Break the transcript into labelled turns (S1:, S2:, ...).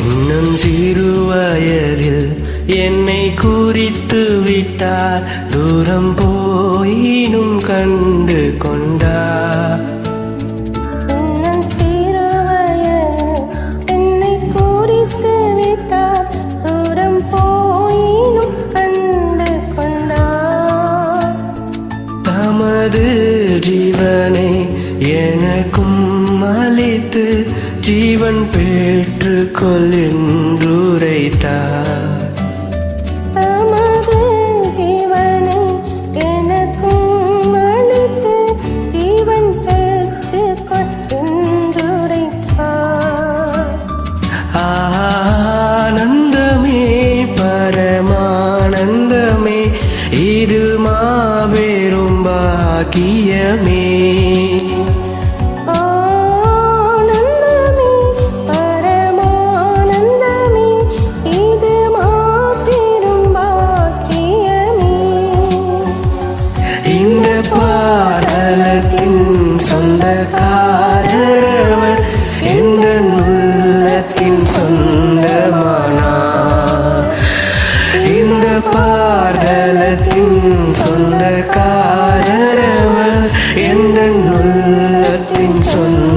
S1: இன்னும் சிறு வயதில் என்னை குறித்து விட்டார், தூரம் போயினும் கண்டு கொண்டார்.
S2: இன்னும் சிறு வயதில் என்னை குறித்து விட்டார், தூரம் போயினும் கண்டு கொண்டார்.
S1: தமது ஜீவனை எனக்கும் அளித்து ஜீவன் பெற்றுக்கொள் என்றுரைத்தார்.
S2: தமது ஜீவனை எனக்கும் அளித்து ஜீவன் பெற்றுக்கொள் என்றுரைத்தார்.
S1: ஆனந்தமே பரமானந்தமே, இது மாபெரும் பாக்கியமே. இந்த பாடலத்தின் சொந்தக்காரரவர், எந்த உள்ளத்தின் சொந்தமானார். இந்த பாடலத்தின் சொந்தக்காரரவர், எந்த உள்ளத்தின் சொந்த